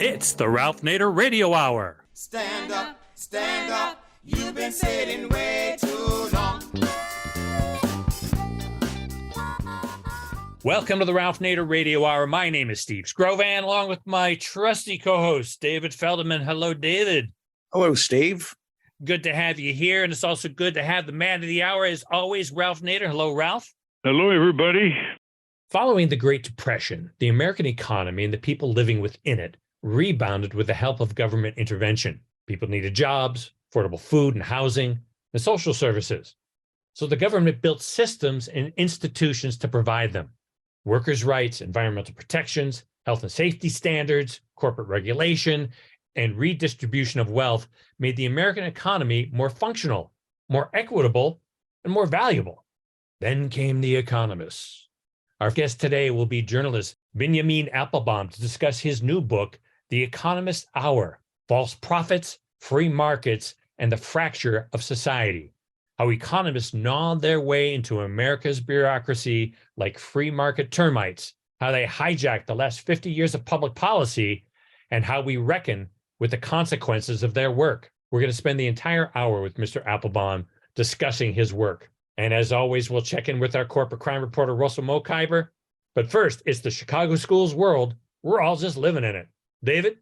It's the Ralph Nader Radio Hour. Stand up, you've been sitting way too long. Welcome to the Ralph Nader Radio Hour. My name is Steve Scrovan, along with my trusty co-host, David Feldman. Hello, David. Hello, Steve. Good to have you here, and it's also good to have the man of the hour, as always, Ralph Nader. Hello, Ralph. Hello, everybody. Following the Great Depression, the American economy and the people living within it rebounded with the help of government intervention. People needed jobs, affordable food and housing, and social services. So the government built systems and institutions to provide them. Workers' rights, environmental protections, health and safety standards, corporate regulation, and redistribution of wealth made the American economy more functional, more equitable, and more valuable. Then came the economists. Our guest today will be journalist Binyamin Applebaum to discuss his new book, The Economists Hour: False Profits, Free Markets, and the Fracture of Society. How economists gnawed their way into America's bureaucracy like free market termites, how they hijacked the last 50 years of public policy, and how we reckon with the consequences of their work. We're going to spend the entire hour with Mr. Applebaum discussing his work. And as always, we'll check in with our corporate crime reporter, Russell Mokhiber. But first, it's the Chicago schools world. We're all just living in it. David?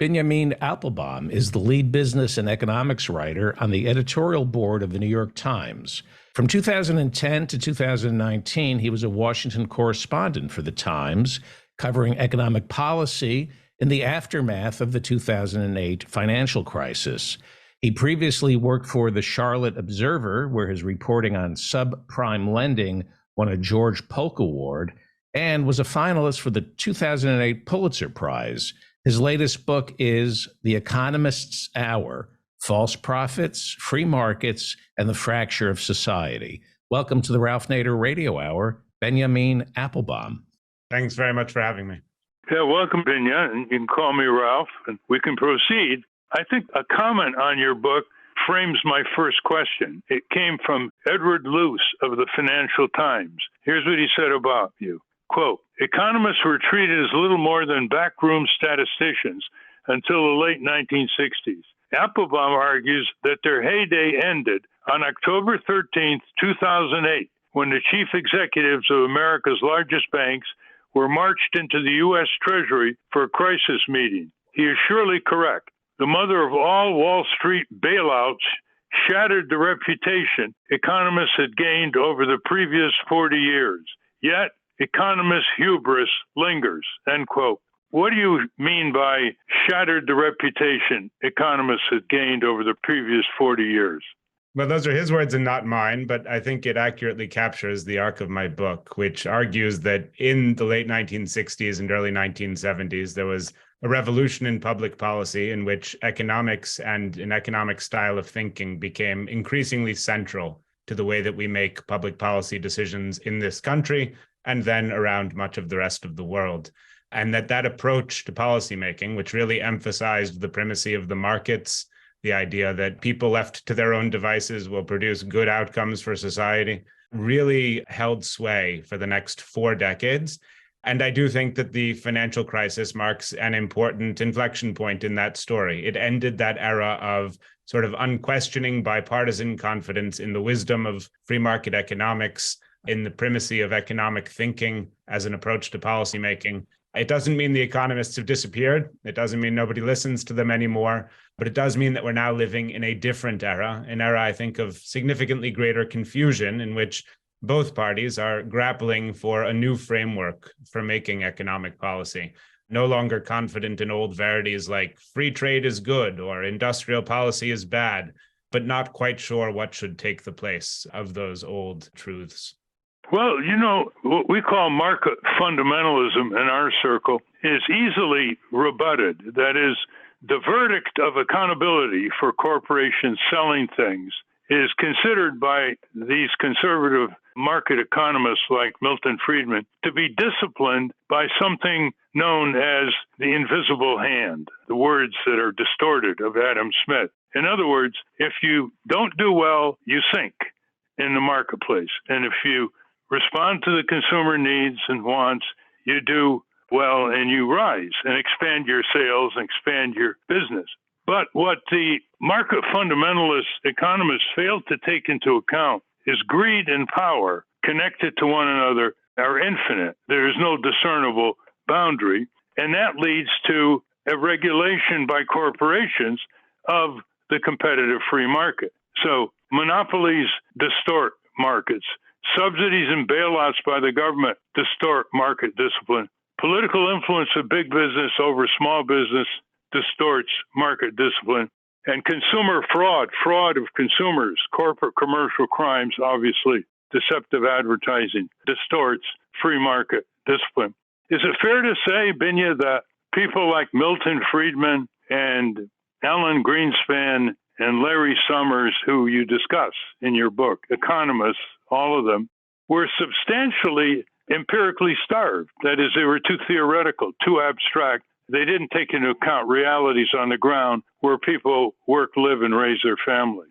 Binyamin Applebaum is the lead business and economics writer on the editorial board of the New York Times. From 2010 to 2019, he was a Washington correspondent for the Times, covering economic policy in the aftermath of the 2008 financial crisis. He previously worked for the Charlotte Observer, where his reporting on subprime lending won a George Polk Award, and was a finalist for the 2008 Pulitzer Prize. His latest book is The Economists Hour: False Profits, Free Markets, and the Fracture of Society. Welcome to the Ralph Nader Radio Hour, Binyamin Applebaum. Thanks very much for having me. Yeah, welcome, Binya. And you can call me Ralph, and we can proceed. I think a comment on your book frames my first question. It came from Edward Luce of the Financial Times. Here's what he said about you. Quote, economists were treated as little more than backroom statisticians until the late 1960s. Applebaum argues that their heyday ended on October 13, 2008, when the chief executives of America's largest banks were marched into the U.S. Treasury for a crisis meeting. He is surely correct. The mother of all Wall Street bailouts shattered the reputation economists had gained over the previous 40 years. Yet, economist hubris lingers, end quote. What do you mean by shattered the reputation economists had gained over the previous 40 years? Well, those are his words and not mine, but I think it accurately captures the arc of my book, which argues that in the late 1960s and early 1970s, there was a revolution in public policy in which economics and an economic style of thinking became increasingly central to the way that we make public policy decisions in this country and then around much of the rest of the world. And that approach to policymaking, which really emphasized the primacy of the markets, the idea that people left to their own devices will produce good outcomes for society, really held sway for the next 4 decades. And I do think that the financial crisis marks an important inflection point in that story. It ended that era of sort of unquestioning bipartisan confidence in the wisdom of free market economics, in the primacy of economic thinking as an approach to policymaking. It doesn't mean the economists have disappeared. It doesn't mean nobody listens to them anymore. But it does mean that we're now living in a different era, an era, I think, of significantly greater confusion in which both parties are grappling for a new framework for making economic policy. No longer confident in old verities like free trade is good or industrial policy is bad, but not quite sure what should take the place of those old truths. Well, you know, what we call market fundamentalism in our circle is easily rebutted. That is, the verdict of accountability for corporations selling things is considered by these conservative market economists like Milton Friedman to be disciplined by something known as the invisible hand, the words that are distorted of Adam Smith. In other words, if you don't do well, you sink in the marketplace. And if you respond to the consumer needs and wants, you do well and you rise and expand your sales and expand your business. But what the market fundamentalist economists fail to take into account is greed and power connected to one another are infinite. There is no discernible boundary. And that leads to a regulation by corporations of the competitive free market. So monopolies distort markets. Subsidies and bailouts by the government distort market discipline. Political influence of big business over small business distorts market discipline. And consumer fraud of consumers, corporate commercial crimes, obviously, deceptive advertising, distorts free market discipline. Is it fair to say, Binya, that people like Milton Friedman and Alan Greenspan and Larry Summers, who you discuss in your book, economists, all of them, were substantially empirically starved? That is, they were too theoretical, too abstract. They didn't take into account realities on the ground where people work, live, and raise their families.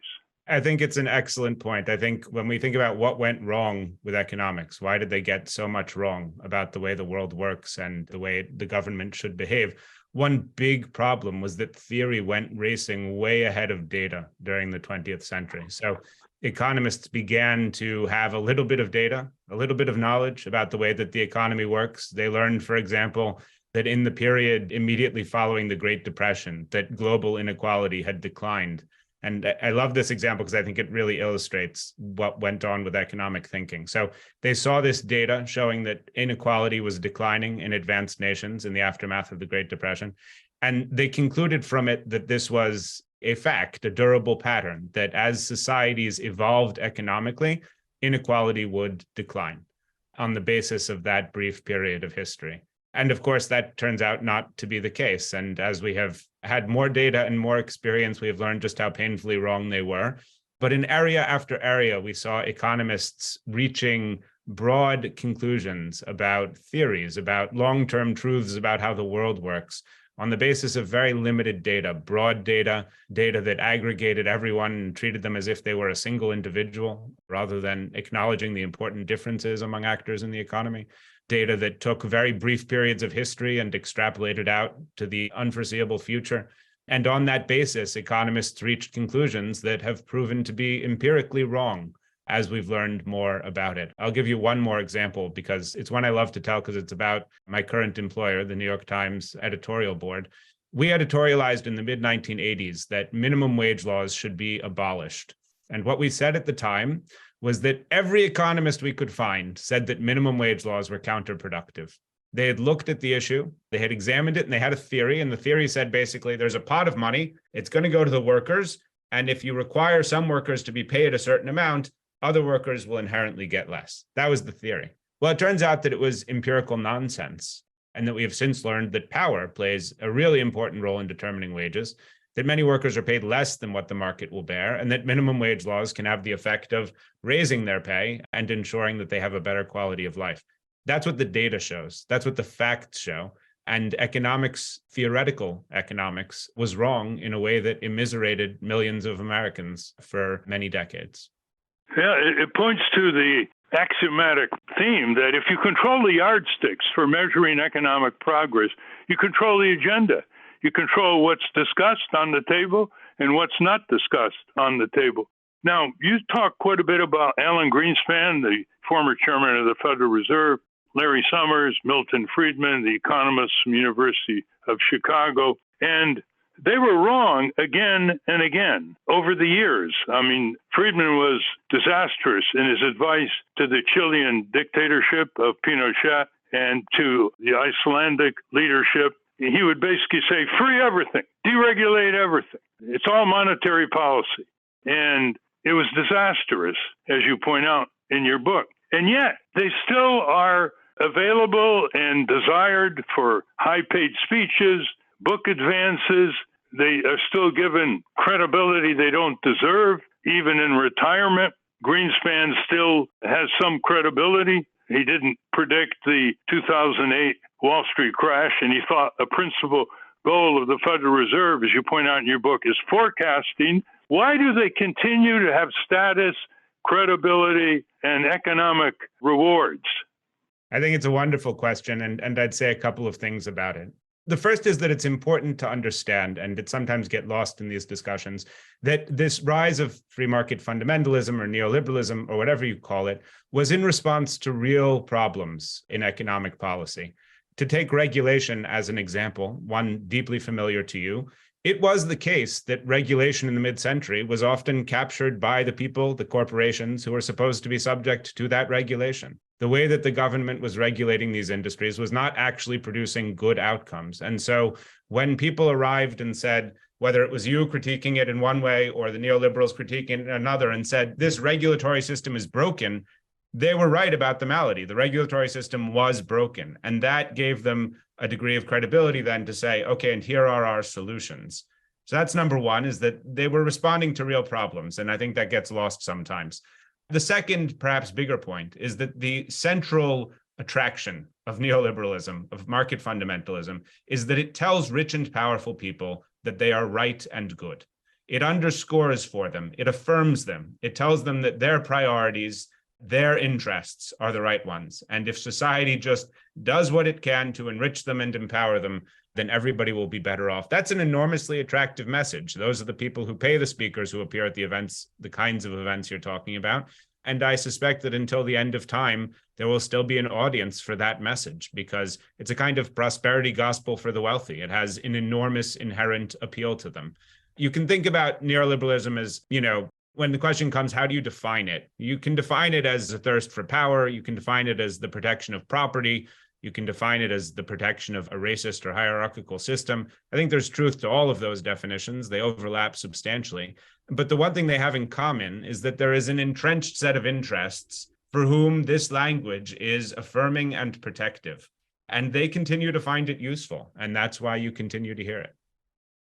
I think it's an excellent point. I think when we think about what went wrong with economics, why did they get so much wrong about the way the world works and the way the government should behave? One big problem was that theory went racing way ahead of data during the 20th century. So economists began to have a little bit of data, a little bit of knowledge about the way that the economy works. They learned, for example, that in the period immediately following the Great Depression, that global inequality had declined. And I love this example because I think it really illustrates what went on with economic thinking. So they saw this data showing that inequality was declining in advanced nations in the aftermath of the Great Depression. And they concluded from it that this was a fact, a durable pattern, that as societies evolved economically, inequality would decline on the basis of that brief period of history. And of course, that turns out not to be the case. And as we have had more data and more experience, we have learned just how painfully wrong they were. But in area after area, we saw economists reaching broad conclusions about theories, about long-term truths about how the world works on the basis of very limited data, broad data, data that aggregated everyone and treated them as if they were a single individual, rather than acknowledging the important differences among actors in the economy. Data that took very brief periods of history and extrapolated out to the unforeseeable future. And on that basis, economists reached conclusions that have proven to be empirically wrong as we've learned more about it. I'll give you one more example because it's one I love to tell because it's about my current employer, the New York Times editorial board. We editorialized in the mid-1980s that minimum wage laws should be abolished. And what we said at the time was that every economist we could find said that minimum wage laws were counterproductive. They had looked at the issue, they had examined it, and they had a theory. And the theory said basically there's a pot of money, it's going to go to the workers. And if you require some workers to be paid a certain amount, other workers will inherently get less. That was the theory. Well, it turns out that it was empirical nonsense, and that we have since learned that power plays a really important role in determining wages, that many workers are paid less than what the market will bear, and that minimum wage laws can have the effect of raising their pay and ensuring that they have a better quality of life. That's what the data shows. That's what the facts show. And economics, theoretical economics, was wrong in a way that immiserated millions of Americans for many decades. Yeah, it points to the axiomatic theme that if you control the yardsticks for measuring economic progress, you control the agenda. You control what's discussed on the table and what's not discussed on the table. Now, you talk quite a bit about Alan Greenspan, the former chairman of the Federal Reserve, Larry Summers, Milton Friedman, the economists from the University of Chicago, and they were wrong again and again over the years. I mean, Friedman was disastrous in his advice to the Chilean dictatorship of Pinochet and to the Icelandic leadership. He would basically say, free everything, deregulate everything. It's all monetary policy. And it was disastrous, as you point out in your book. And yet, they still are available and desired for high-paid speeches, book advances. They are still given credibility they don't deserve, even in retirement. Greenspan still has some credibility. He didn't predict the 2008 Wall Street crash, and he thought a principal goal of the Federal Reserve, as you point out in your book, is forecasting. Why do they continue to have status, credibility, and economic rewards? I think it's a wonderful question, and I'd say a couple of things about it. The first is that it's important to understand, and it sometimes get lost in these discussions, that this rise of free market fundamentalism or neoliberalism or whatever you call it was in response to real problems in economic policy. To take regulation as an example, one deeply familiar to you, it was the case that regulation in the mid-century was often captured by the people, the corporations, who were supposed to be subject to that regulation. The way that the government was regulating these industries was not actually producing good outcomes. And so when people arrived and said, whether it was you critiquing it in one way or the neoliberals critiquing it in another, and said, this regulatory system is broken, they were right about the malady. The regulatory system was broken. And that gave them a degree of credibility then to say, okay, and here are our solutions. So that's number one, is that they were responding to real problems. And I think that gets lost sometimes. The second, perhaps bigger point, is that the central attraction of neoliberalism, of market fundamentalism, is that it tells rich and powerful people that they are right and good. It underscores for them, it affirms them, it tells them that their priorities, their interests are the right ones. And if society just does what it can to enrich them and empower them, then everybody will be better off. That's an enormously attractive message. Those are the people who pay the speakers who appear at the events, the kinds of events you're talking about. And I suspect that until the end of time, there will still be an audience for that message, because it's a kind of prosperity gospel for the wealthy. It has an enormous inherent appeal to them. You can think about neoliberalism as, when the question comes, how do you define it? You can define it as a thirst for power. You can define it as the protection of property. You can define it as the protection of a racist or hierarchical system. I think there's truth to all of those definitions. They overlap substantially. But the one thing they have in common is that there is an entrenched set of interests for whom this language is affirming and protective. And they continue to find it useful. And that's why you continue to hear it.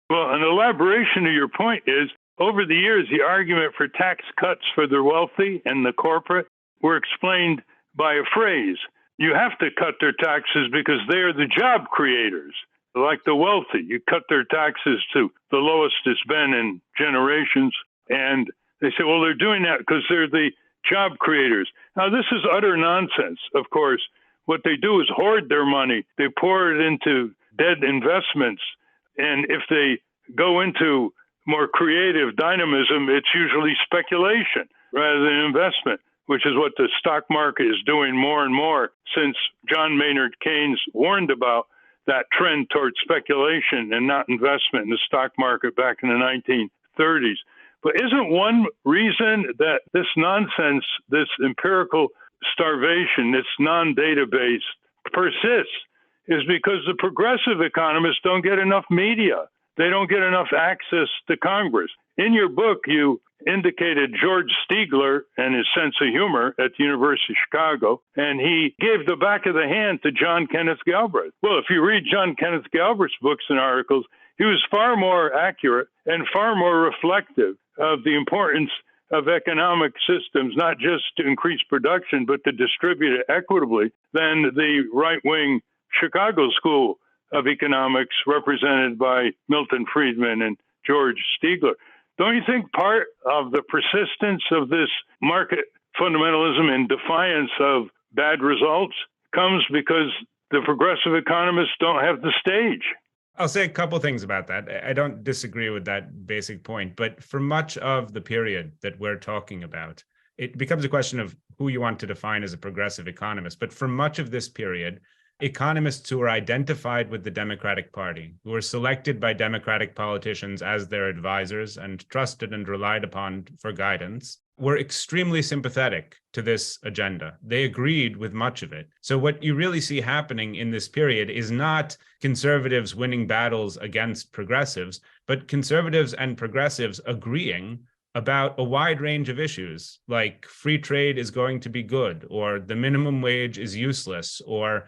Well, an elaboration of your point is, over the years, the argument for tax cuts for the wealthy and the corporate were explained by a phrase. You have to cut their taxes because they are the job creators. Like the wealthy, you cut their taxes to the lowest it's been in generations. And they say, well, they're doing that because they're the job creators. Now, this is utter nonsense, of course. What they do is hoard their money. They pour it into dead investments. And if they go into more creative dynamism, it's usually speculation rather than investment, which is what the stock market is doing more and more since John Maynard Keynes warned about that trend towards speculation and not investment in the stock market back in the 1930s. But isn't one reason that this nonsense, this empirical starvation, this non-data-based persists is because the progressive economists don't get enough media. They don't get enough access to Congress. In your book, you indicated George Stigler and his sense of humor at the University of Chicago, and he gave the back of the hand to John Kenneth Galbraith. Well, if you read John Kenneth Galbraith's books and articles, he was far more accurate and far more reflective of the importance of economic systems, not just to increase production, but to distribute it equitably, than the right-wing Chicago School of Economics represented by Milton Friedman and George Stigler. Don't you think part of the persistence of this market fundamentalism in defiance of bad results comes because the progressive economists don't have the stage? I'll say a couple things about that. I don't disagree with that basic point, but for much of the period that we're talking about, it becomes a question of who you want to define as a progressive economist. But for much of this period, economists who were identified with the Democratic Party, who were selected by Democratic politicians as their advisors and trusted and relied upon for guidance, were extremely sympathetic to this agenda. They agreed with much of it. So what you really see happening in this period is not conservatives winning battles against progressives, but conservatives and progressives agreeing about a wide range of issues, like free trade is going to be good, or the minimum wage is useless, or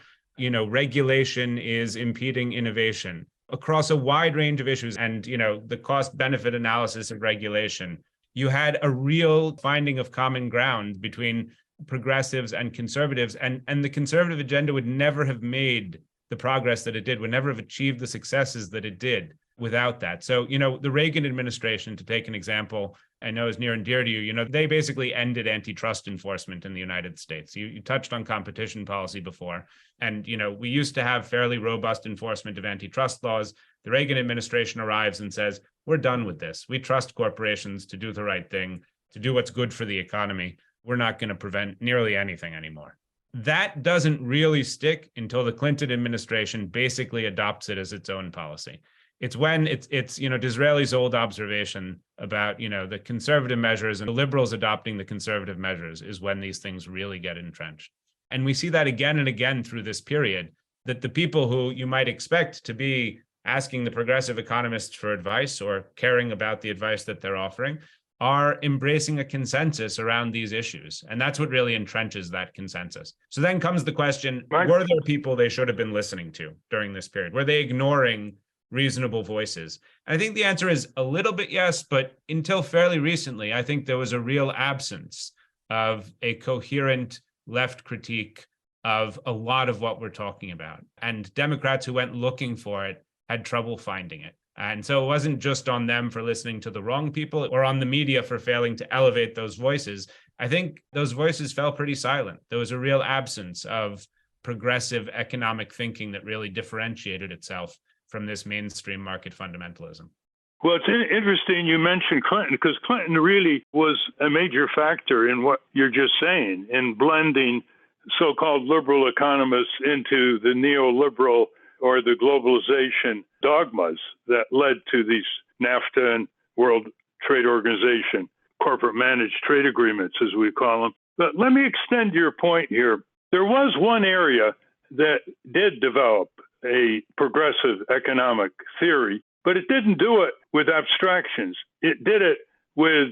regulation is impeding innovation, across a wide range of issues. And, the cost benefit analysis of regulation, you had a real finding of common ground between progressives and conservatives. And the conservative agenda would never have made the progress that it did, would never have achieved the successes that it did without that. So, the Reagan administration, to take an example, I know is near and dear to you, they basically ended antitrust enforcement in the United States. You touched on competition policy before. And, we used to have fairly robust enforcement of antitrust laws. The Reagan administration arrives and says, we're done with this. We trust corporations to do the right thing, to do what's good for the economy. We're not going to prevent nearly anything anymore. That doesn't really stick until the Clinton administration basically adopts it as its own policy. It's when it's Disraeli's old observation about, the conservative measures and the liberals adopting the conservative measures is when these things really get entrenched. And we see that again and again through this period, that the people who you might expect to be asking the progressive economists for advice or caring about the advice that they're offering are embracing a consensus around these issues. And that's what really entrenches that consensus. So then comes the question, were there people they should have been listening to during this period? Were they ignoring reasonable voices? I think the answer is a little bit yes, but until fairly recently, I think there was a real absence of a coherent left critique of a lot of what we're talking about. And Democrats who went looking for it had trouble finding it. And so it wasn't just on them for listening to the wrong people or on the media for failing to elevate those voices. I think those voices fell pretty silent. There was a real absence of progressive economic thinking that really differentiated itself from this mainstream market fundamentalism. Well, it's interesting you mentioned Clinton, because Clinton really was a major factor in what you're just saying, in blending so-called liberal economists into the neoliberal or the globalization dogmas that led to these NAFTA and World Trade Organization corporate managed trade agreements, as we call them. But let me extend your point here. There was one area that did develop a progressive economic theory, but it didn't do it with abstractions. It did it with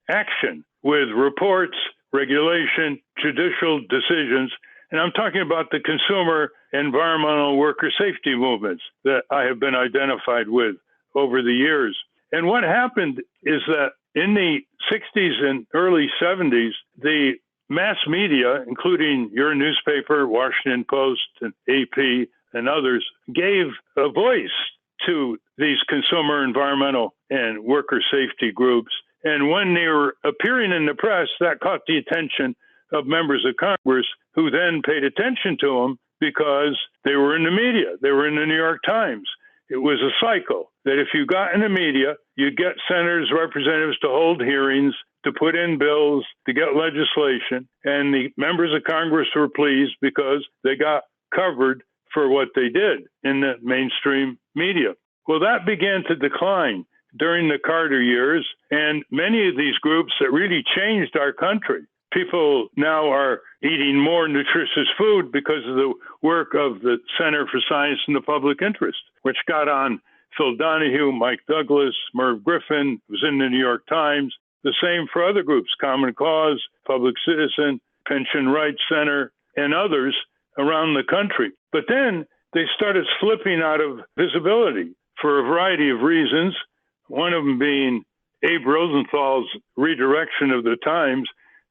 action, with reports, regulation, judicial decisions. And I'm talking about the consumer, environmental, worker safety movements that I have been identified with over the years. And what happened is that in the 60s and early 70s, the mass media, including your newspaper, Washington Post, and AP, and others, gave a voice to these consumer, environmental, and worker safety groups. And when they were appearing in the press, that caught the attention of members of Congress who then paid attention to them because they were in the media. They were in the New York Times. It was a cycle that if you got in the media, you'd get senators, representatives to hold hearings, to put in bills, to get legislation. And the members of Congress were pleased because they got covered for what they did in the mainstream media. Well, that began to decline during the Carter years, and many of these groups that really changed our country. People now are eating more nutritious food because of the work of the Center for Science and the Public Interest, which got on Phil Donahue, Mike Douglas, Merv Griffin, was in the New York Times. The same for other groups, Common Cause, Public Citizen, Pension Rights Center, and others around the country. But then they started slipping out of visibility for a variety of reasons, one of them being Abe Rosenthal's redirection of the Times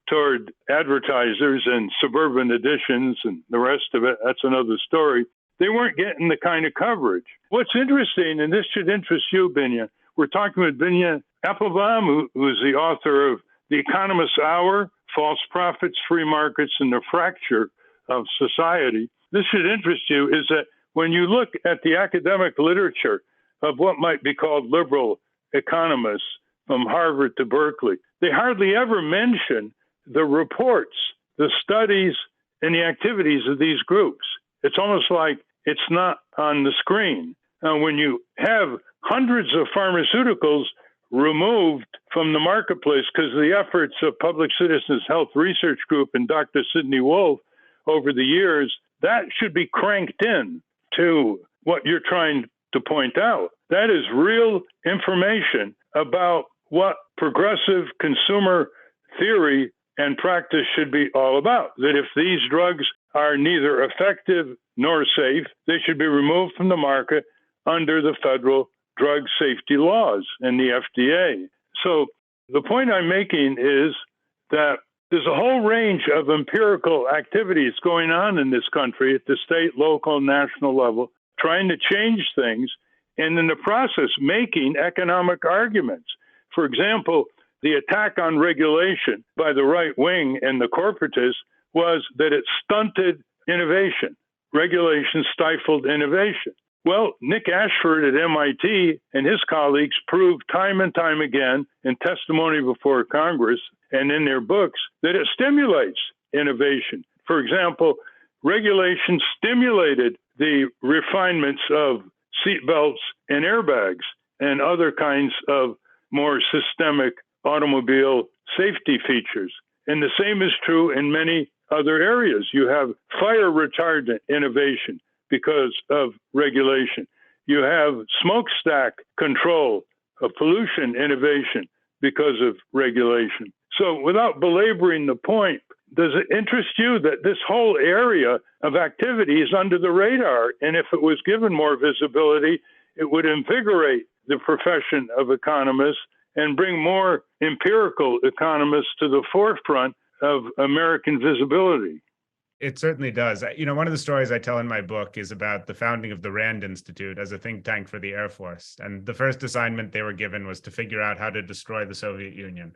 toward advertisers and suburban editions and the rest of it. That's another story. They weren't getting the kind of coverage. What's interesting, and this should interest you, Binya, we're talking with Binyamin Applebaum, who is the author of The Economists Hour, False Prophets, Free Markets, and the Fracture of Society. This should interest you, is that when you look at the academic literature of what might be called liberal economists from Harvard to Berkeley, they hardly ever mention the reports, the studies, and the activities of these groups. It's almost like it's not on the screen. Now, when you have hundreds of pharmaceuticals removed from the marketplace because of the efforts of Public Citizens Health Research Group and Dr. Sidney Wolf over the years, that should be cranked in to what you're trying to point out. That is real information about what progressive consumer theory and practice should be all about. That if these drugs are neither effective nor safe, they should be removed from the market under the federal drug safety laws and the FDA. So the point I'm making is that there's a whole range of empirical activities going on in this country at the state, local, national level, trying to change things. and in the process making economic arguments. For example, the attack on regulation by the right wing and the corporatists was that it stunted innovation. Regulation stifled innovation. Well, Nick Ashford at MIT and his colleagues proved time and time again in testimony before Congress and in their books that it stimulates innovation. For example, regulation stimulated the refinements of seatbelts and airbags and other kinds of more systemic automobile safety features. And the same is true in many other areas. You have fire retardant innovation because of regulation. You have smokestack control of pollution innovation because of regulation. So without belaboring the point, does it interest you that this whole area of activity is under the radar? And if it was given more visibility, it would invigorate the profession of economists and bring more empirical economists to the forefront of American visibility. It certainly does. One of the stories I tell in my book is about the founding of the Rand Institute as a think tank for the Air Force. And the first assignment they were given was to figure out how to destroy the Soviet Union.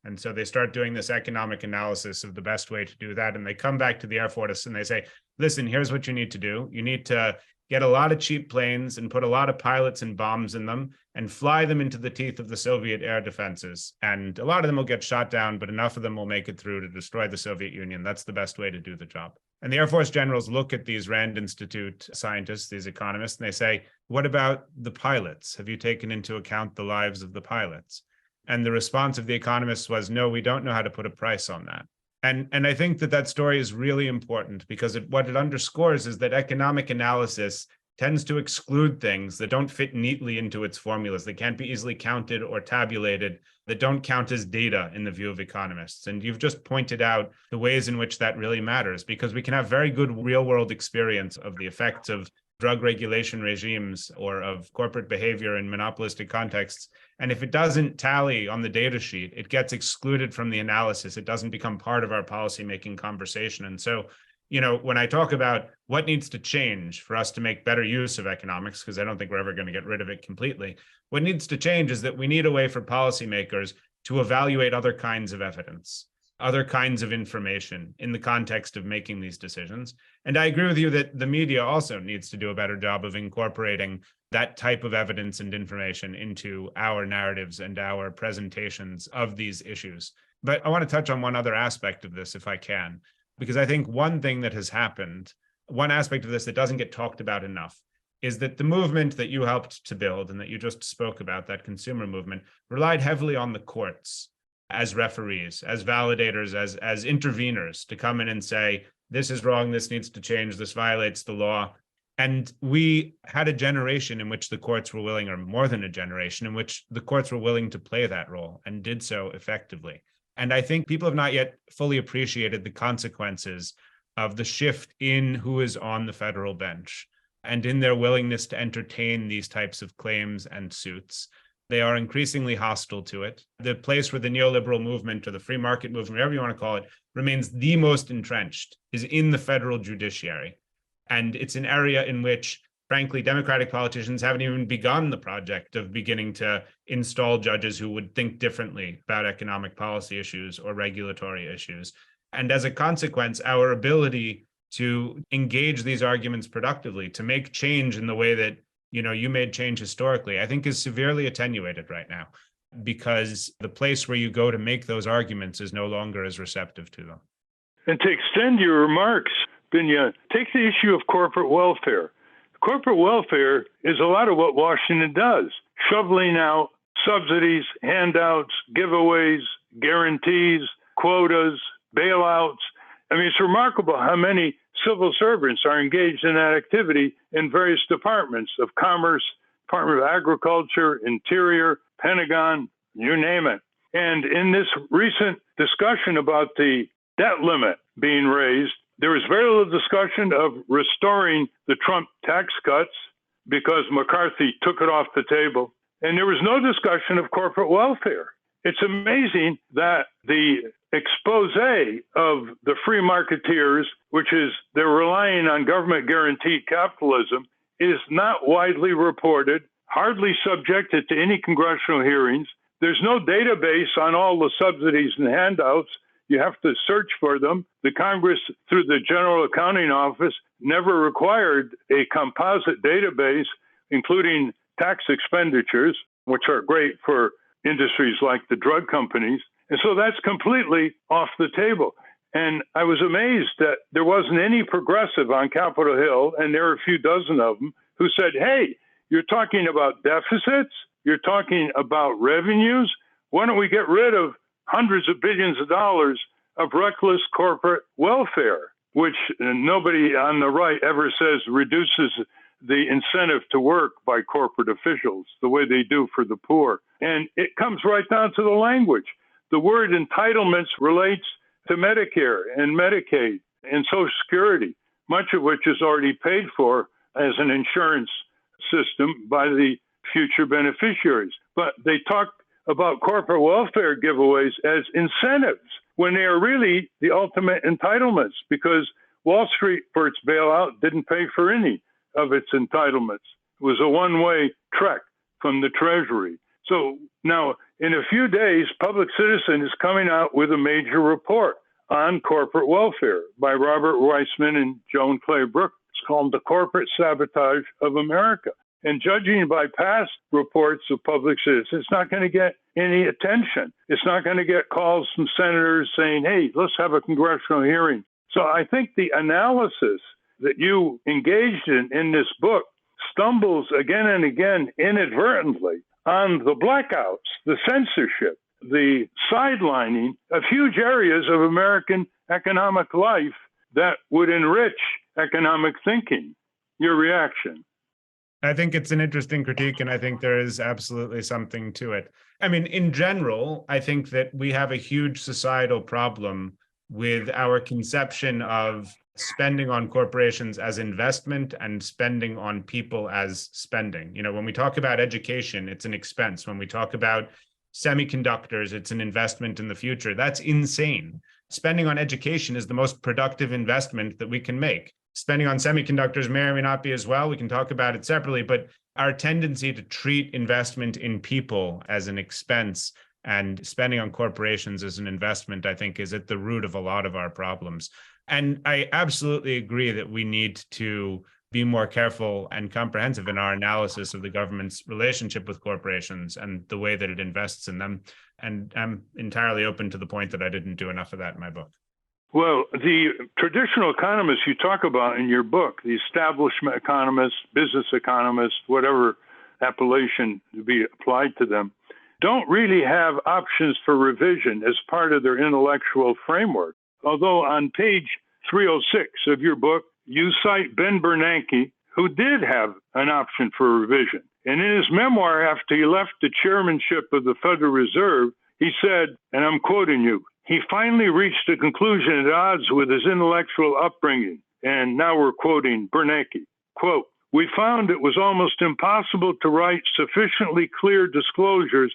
And so they start doing this economic analysis of the best way to do that. And they come back to the Air Force and they say, listen, here's what you need to do. You need to get a lot of cheap planes and put a lot of pilots and bombs in them and fly them into the teeth of the Soviet air defenses. And a lot of them will get shot down, but enough of them will make it through to destroy the Soviet Union. That's the best way to do the job. And the Air Force generals look at these Rand Institute scientists, these economists, and they say, what about the pilots? Have you taken into account the lives of the pilots? And the response of the economists was, no, we don't know how to put a price on that. And I think that story is really important because what it underscores is that economic analysis tends to exclude things that don't fit neatly into its formulas, that can't be easily counted or tabulated, that don't count as data in the view of economists. And you've just pointed out the ways in which that really matters, because we can have very good real-world experience of the effects of drug regulation regimes or of corporate behavior in monopolistic contexts. And if it doesn't tally on the data sheet, it gets excluded from the analysis. It doesn't become part of our policymaking conversation. And so, when I talk about what needs to change for us to make better use of economics, because I don't think we're ever going to get rid of it completely, what needs to change is that we need a way for policymakers to evaluate other kinds of evidence, other kinds of information in the context of making these decisions. And I agree with you that the media also needs to do a better job of incorporating that type of evidence and information into our narratives and our presentations of these issues. But I want to touch on one other aspect of this, if I can, because I think one thing that has happened, one aspect of this that doesn't get talked about enough, is that the movement that you helped to build and that you just spoke about, that consumer movement, relied heavily on the courts as referees, as validators, as interveners to come in and say, this is wrong, this needs to change, this violates the law. And we had a generation in which the courts were willing, or more than a generation, in which the courts were willing to play that role and did so effectively. And I think people have not yet fully appreciated the consequences of the shift in who is on the federal bench and in their willingness to entertain these types of claims and suits. They are increasingly hostile to it. The place where the neoliberal movement or the free market movement, whatever you want to call it, remains the most entrenched is in the federal judiciary. And it's an area in which, frankly, Democratic politicians haven't even begun the project of beginning to install judges who would think differently about economic policy issues or regulatory issues. And as a consequence, our ability to engage these arguments productively, to make change in the way that you made change historically, I think is severely attenuated right now because the place where you go to make those arguments is no longer as receptive to them. And to extend your remarks, Binya, take the issue of corporate welfare. Corporate welfare is a lot of what Washington does, shoveling out subsidies, handouts, giveaways, guarantees, quotas, bailouts. I mean, it's remarkable how many civil servants are engaged in that activity in various departments of commerce, Department of Agriculture, Interior, Pentagon, you name it. And in this recent discussion about the debt limit being raised, there was very little discussion of restoring the Trump tax cuts because McCarthy took it off the table. And there was no discussion of corporate welfare. It's amazing that the expose of the free marketeers, which is they're relying on government guaranteed capitalism, is not widely reported hardly subjected to any congressional hearings. There's no database on all the subsidies and handouts. You have to search for them. The Congress, through the General Accounting Office, never required a composite database, including tax expenditures, which are great for industries like the drug companies. And so that's completely off the table. And I was amazed that there wasn't any progressive on Capitol Hill, and there are a few dozen of them, who said, hey, you're talking about deficits, you're talking about revenues. Why don't we get rid of hundreds of billions of dollars of reckless corporate welfare, which nobody on the right ever says reduces the incentive to work by corporate officials the way they do for the poor. And it comes right down to the language. The word entitlements relates to Medicare and Medicaid and Social Security, much of which is already paid for as an insurance system by the future beneficiaries. But they talk about corporate welfare giveaways as incentives when they are really the ultimate entitlements, because Wall Street, for its bailout, didn't pay for any of its entitlements. It was a one-way trek from the Treasury. So now, in a few days, Public Citizen is coming out with a major report on corporate welfare by Robert Weissman and Joan Claybrook. It's called The Corporate Sabotage of America. And judging by past reports of Public Citizen, it's not going to get any attention. It's not going to get calls from senators saying, hey, let's have a congressional hearing. So I think the analysis that you engaged in this book stumbles again and again inadvertently on the blackouts, the censorship, the sidelining of huge areas of American economic life that would enrich economic thinking. Your reaction? I think it's an interesting critique, and I think there is absolutely something to it. I mean, in general, I think that we have a huge societal problem with our conception of spending on corporations as investment and spending on people as spending. You know, when we talk about education, it's an expense. When we talk about semiconductors, it's an investment in the future. That's insane. Spending on education is the most productive investment that we can make. Spending on semiconductors may or may not be as well. We can talk about it separately, but our tendency to treat investment in people as an expense and spending on corporations as an investment, I think, is at the root of a lot of our problems. And I absolutely agree that we need to be more careful and comprehensive in our analysis of the government's relationship with corporations and the way that it invests in them. And I'm entirely open to the point that I didn't do enough of that in my book. Well, the traditional economists you talk about in your book, the establishment economists, business economists, whatever appellation to be applied to them, don't really have options for revision as part of their intellectual framework. Although on page 306 of your book, you cite Ben Bernanke, who did have an option for revision. And in his memoir, after he left the chairmanship of the Federal Reserve, he said, and I'm quoting you, he finally reached a conclusion at odds with his intellectual upbringing. And now we're quoting Bernanke. Quote, we found it was almost impossible to write sufficiently clear disclosures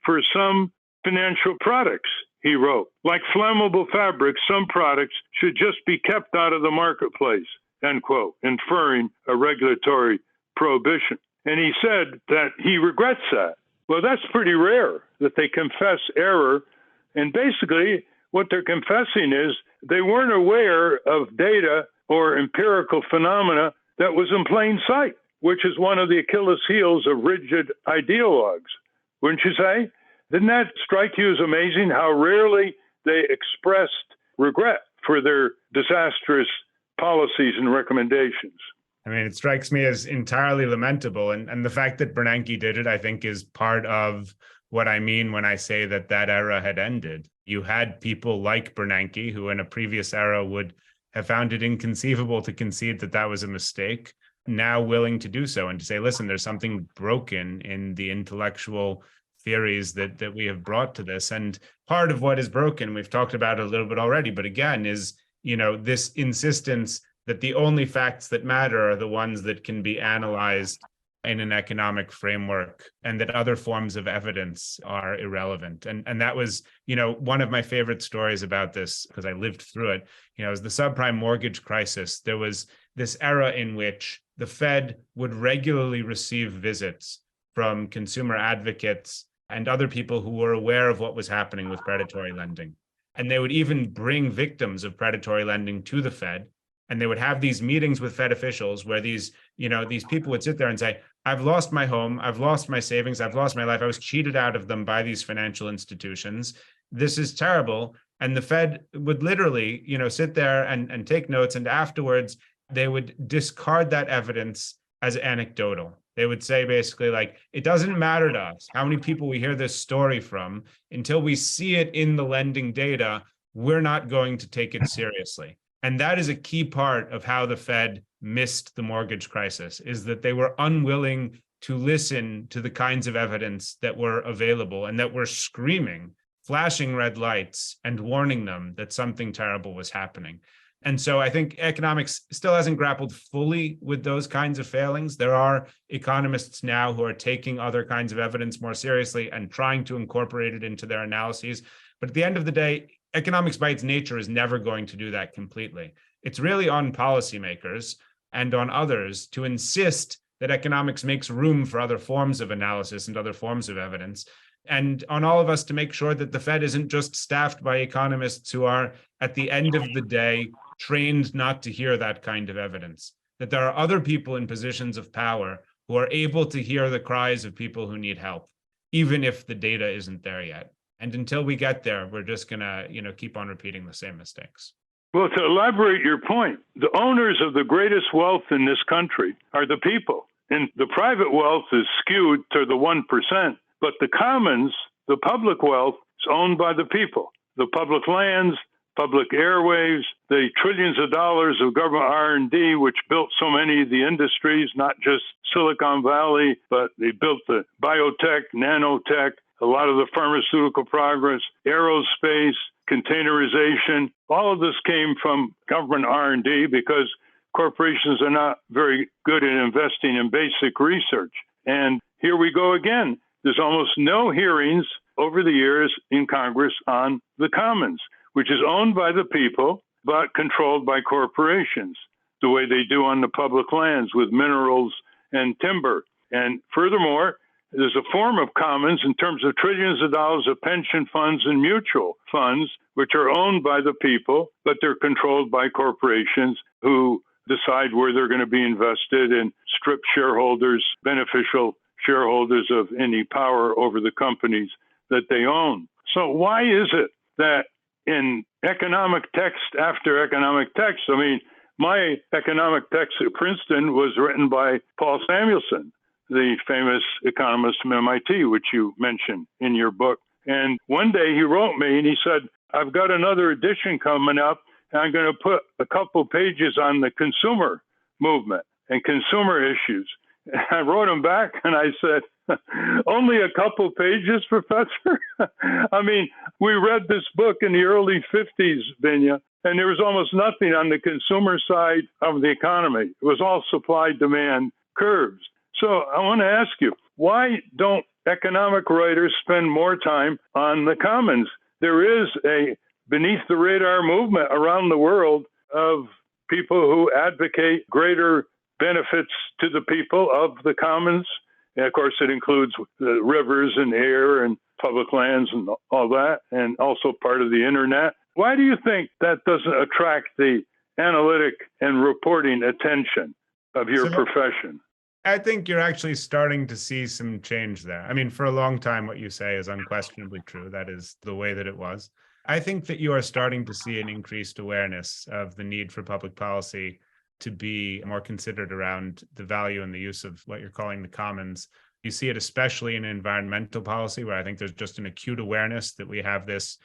for some financial products, he wrote. Like flammable fabrics, some products should just be kept out of the marketplace, end quote, inferring a regulatory prohibition. And he said that he regrets that. Well, that's pretty rare that they confess error. And basically, what they're confessing is they weren't aware of data or empirical phenomena that was in plain sight, which is one of the Achilles heels of rigid ideologues. Wouldn't you say? Didn't that strike you as amazing how rarely they expressed regret for their disastrous policies and recommendations? I mean, it strikes me as entirely lamentable. And the fact that Bernanke did it, I think, is part of what I mean when I say that that era had ended. You had people like Bernanke, who in a previous era would have found it inconceivable to concede that that was a mistake, now willing to do so and to say, listen, there's something broken in the intellectual theories that we have brought to this. And part of what is broken, we've talked about it a little bit already, but again, is, you know, this insistence that the only facts that matter are the ones that can be analyzed in an economic framework, and that other forms of evidence are irrelevant. And that was, you know, one of my favorite stories about this, because I lived through it, you know, is the subprime mortgage crisis. There was this era in which the Fed would regularly receive visits from consumer advocates and other people who were aware of what was happening with predatory lending. And they would even bring victims of predatory lending to the Fed. And they would have these meetings with Fed officials where these people would sit there and say, I've lost my home, I've lost my savings, I've lost my life. I was cheated out of them by these financial institutions. This is terrible. And the Fed would literally, sit there and take notes. And afterwards, they would discard that evidence as anecdotal. They would say basically like, it doesn't matter to us how many people we hear this story from. Until we see it in the lending data, we're not going to take it seriously. And that is a key part of how the Fed missed the mortgage crisis, is that they were unwilling to listen to the kinds of evidence that were available and that were screaming, flashing red lights and warning them that something terrible was happening. And so I think economics still hasn't grappled fully with those kinds of failings. There are economists now who are taking other kinds of evidence more seriously and trying to incorporate it into their analyses. But at the end of the day, economics by its nature is never going to do that completely. It's really on policymakers and on others to insist that economics makes room for other forms of analysis and other forms of evidence. And on all of us to make sure that the Fed isn't just staffed by economists who are, at the end of the day, trained not to hear that kind of evidence, that there are other people in positions of power who are able to hear the cries of people who need help, even if the data isn't there yet. And until we get there, we're just going to, keep on repeating the same mistakes. Well, to elaborate your point, the owners of the greatest wealth in this country are the people. And the private wealth is skewed to the 1%. But the commons, the public wealth, is owned by the people. The public lands, public airwaves, the trillions of dollars of government R&D, which built so many of the industries, not just Silicon Valley, but they built the biotech, nanotech, a lot of the pharmaceutical progress, aerospace, containerization. All of this came from government R&D because corporations are not very good at investing in basic research. And here we go again. There's almost no hearings over the years in Congress on the commons, which is owned by the people, but controlled by corporations, the way they do on the public lands with minerals and timber. And furthermore, there's a form of commons in terms of trillions of dollars of pension funds and mutual funds, which are owned by the people, but they're controlled by corporations who decide where they're going to be invested and strip shareholders, beneficial shareholders of any power over the companies that they own. So why is it that in economic text after economic text, my economic text at Princeton was written by Paul Samuelson, the famous economist from MIT, which you mentioned in your book. And one day he wrote me and he said, I've got another edition coming up, and I'm going to put a couple pages on the consumer movement and consumer issues. And I wrote him back and I said, only a couple pages, Professor? We read this book in the early 50s, Binya, and there was almost nothing on the consumer side of the economy. It was all supply-demand curves. So I want to ask you, why don't economic writers spend more time on the commons? There is a beneath-the-radar movement around the world of people who advocate greater benefits to the people of the commons. And of course, it includes the rivers and air and public lands and all that, and also part of the internet. Why do you think that doesn't attract the analytic and reporting attention of your profession? I think you're actually starting to see some change there. For a long time, what you say is unquestionably true. That is the way that it was. I think that you are starting to see an increased awareness of the need for public policy to be more considered around the value and the use of what you're calling the commons. You see it especially in environmental policy, where I think there's just an acute awareness that we have this,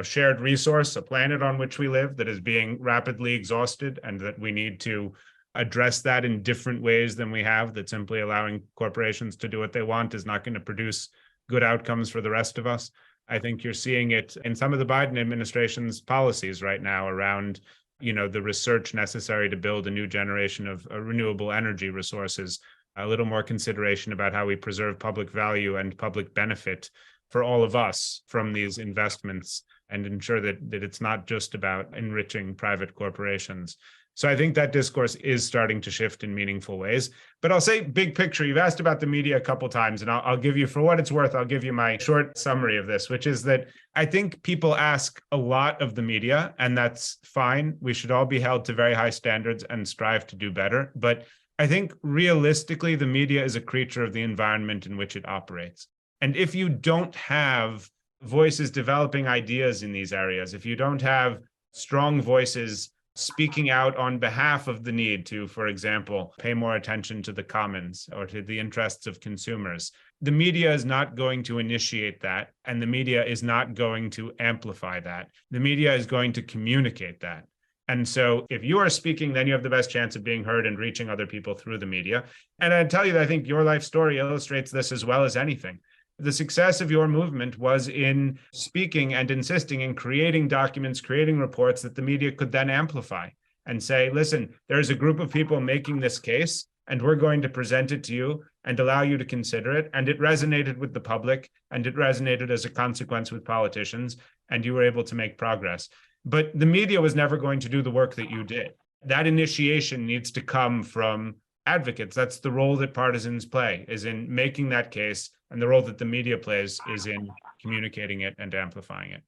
shared resource, a planet on which we live that is being rapidly exhausted, and that we need to address that in different ways than we have, that simply allowing corporations to do what they want is not going to produce good outcomes for the rest of us. I think you're seeing it in some of the Biden administration's policies right now around, the research necessary to build a new generation of renewable energy resources, a little more consideration about how we preserve public value and public benefit for all of us from these investments, and ensure that it's not just about enriching private corporations. So I think that discourse is starting to shift in meaningful ways. But I'll say big picture, you've asked about the media a couple times, and I'll give you, for what it's worth, I'll give you my short summary of this, which is that I think people ask a lot of the media, and that's fine. We should all be held to very high standards and strive to do better. But I think realistically, the media is a creature of the environment in which it operates. And if you don't have voices developing ideas in these areas, if you don't have strong voices speaking out on behalf of the need to, for example, pay more attention to the commons or to the interests of consumers, the media is not going to initiate that, and the media is not going to amplify that. The media is going to communicate that. And so if you are speaking, then you have the best chance of being heard and reaching other people through the media. And I tell you that I think your life story illustrates this as well as anything. The success of your movement was in speaking and insisting in creating documents, creating reports that the media could then amplify and say, listen, there's a group of people making this case, and we're going to present it to you and allow you to consider it. And it resonated with the public, and it resonated as a consequence with politicians, and you were able to make progress. But the media was never going to do the work that you did. That initiation needs to come from advocates. That's the role that partisans play, is in making that case, and the role that the media plays is in communicating it and amplifying it.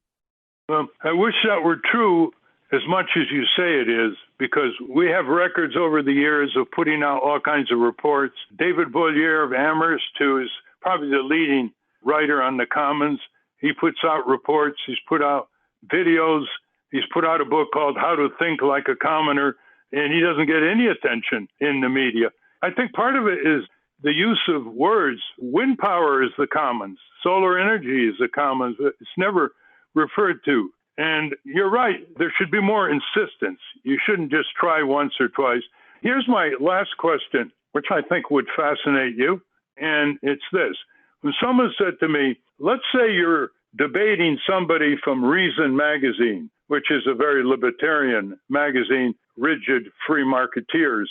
Well, I wish that were true as much as you say it is, because we have records over the years of putting out all kinds of reports. David Bollier of Amherst, who is probably the leading writer on the Commons, he puts out reports, he's put out videos, he's put out a book called How to Think Like a Commoner, and he doesn't get any attention in the media. I think part of it is the use of words. Wind power is the commons. Solar energy is the commons. It's never referred to. And you're right, there should be more insistence. You shouldn't just try once or twice. Here's my last question, which I think would fascinate you, and it's this. When someone said to me, let's say you're debating somebody from Reason magazine, which is a very libertarian magazine, rigid free marketeers